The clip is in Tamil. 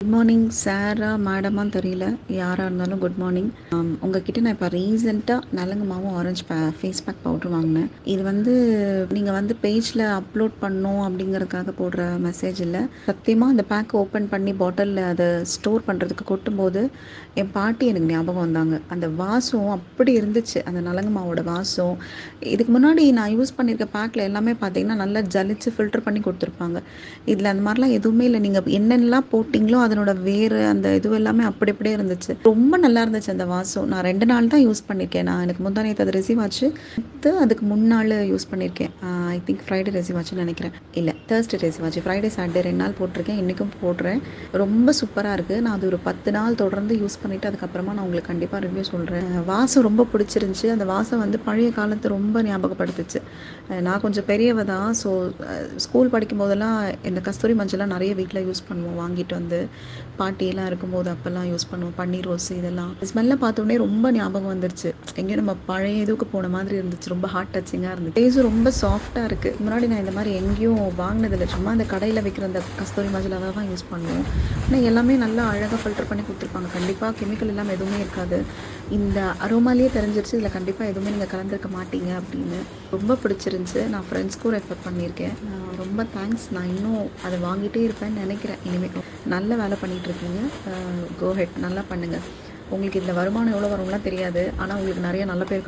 குட் மார்னிங் சாரா மேடமான்னு தெரியல, யாராக இருந்தாலும் குட் மார்னிங். உங்ககிட்ட நான் இப்போ ரீசெண்டாக நலங்கு மாவும் ஆரஞ்சு ஃபேஸ் பேக் பவுட்ரு வாங்கினேன். இது நீங்கள் பேஜில் அப்லோட் பண்ணணும் அப்படிங்கிறதுக்காக போடுற மெசேஜ் இல்லை. சத்தியமாக அந்த பேக் ஓப்பன் பண்ணி பாட்டிலில் அதை ஸ்டோர் பண்ணுறதுக்கு கொட்டும்போது என் பாட்டி எனக்கு ஞாபகம் வந்தாங்க. அந்த வாசம் அப்படி இருந்துச்சு, அந்த நலங்கு மாவோட வாசம். இதுக்கு முன்னாடி நான் யூஸ் பண்ணியிருக்க பேக்கில் எல்லாமே பார்த்தீங்கன்னா நல்லா ஜலிச்சு ஃபில்டர் பண்ணி கொடுத்துருப்பாங்க. இதில் அந்த மாதிரிலாம் எதுவுமே இல்லை. நீங்கள் என்னென்னலாம் போட்டிங்களோ அதனோட வேறு அந்த இது எல்லாமே அப்படி அப்படியே இருந்துச்சு. ரொம்ப நல்லா இருந்துச்சு அந்த வாசம். நான் 2 நாள் தான் யூஸ் பண்ணியிருக்கேன். நான் எனக்கு முந்தா நேற்று அது ரிசீவ் ஆச்சு. அதுக்கு முன்னாள் யூஸ் பண்ணியிருக்கேன். ஐ திங்க் ஃப்ரைடே ரிசீவ் ஆச்சுன்னு நினைக்கிறேன். இல்லை, தேர்ஸ்டே ரிசீவ் ஆச்சு. ஃப்ரைடே சாட்டர்டே 2 நாள் போட்டிருக்கேன். இன்றைக்கும் போடுறேன். ரொம்ப சூப்பராக இருக்குது. நான் அது ஒரு 10 நாள் தொடர்ந்து யூஸ் பண்ணிவிட்டு அதுக்கப்புறமா நான் உங்களுக்கு கண்டிப்பாக ரிவ்யூ சொல்கிறேன். வாசம் ரொம்ப பிடிச்சிருந்துச்சி. அந்த வாசம் பழைய காலத்தை ரொம்ப ஞாபகப்படுத்துச்சு. நான் கொஞ்சம் பெரியவ தான். ஸோ ஸ்கூல் படிக்கும் போதெல்லாம் இந்த கஸ்தூரி மஞ்சள்லாம் நிறைய வீட்டில் யூஸ் பண்ணுவோம். வாங்கிட்டு வந்து பாட்டியெல்லாம் இருக்கும்போது அப்போல்லாம் யூஸ் பண்ணுவோம். பன்னீர் ரோஸ் இதெல்லாம் ஸ்மெல்லை பார்த்தோன்னே ரொம்ப ஞாபகம் வந்துருச்சு. எங்கேயும் நம்ம பழைய இதுக்கு போன மாதிரி இருந்துச்சு. ரொம்ப ஹார்ட் டச்சிங்காக இருந்துச்சு. ஃபேஸும் ரொம்ப சாஃப்டாக இருக்குது. முன்னாடி நான் இந்த மாதிரி எங்கேயும் வாங்கினதில்லை. சும்மா அந்த கடையில் வைக்கிற அந்த கஸ்தூரி மஞ்சளாக தான் யூஸ் பண்ணுவோம். ஆனால் எல்லாமே நல்லா அழகாக ஃபில்டர் பண்ணி கொடுத்துருப்பாங்க. கண்டிப்பாக கெமிக்கல் இல்லாமல் எதுவுமே இருக்காது. இந்த அரோமாலேயே தெரிஞ்சிருச்சு இதில் கண்டிப்பாக எதுவுமே நீங்கள் கலந்துருக்க மாட்டீங்க அப்படின்னு. ரொம்ப பிடிச்சிருந்துச்சு. நான் ஃப்ரெண்ட்ஸ்க்கும் ரெஃபர் பண்ணியிருக்கேன். ரொம்ப தேங்க்ஸ். நான் இன்னும் அதை வாங்கிட்டே இருப்பேன்னு நினைக்கிறேன். இனிமேல் நல்ல வேலை பண்ணிகிட்ருக்கீங்க. கோ ஹெட், நல்லா பண்ணுங்கள். உங்களுக்கு இதில் வருமானம் எவ்வளோ வரும்லாம் தெரியாது. ஆனால் உங்களுக்கு நிறைய நல்ல பேர்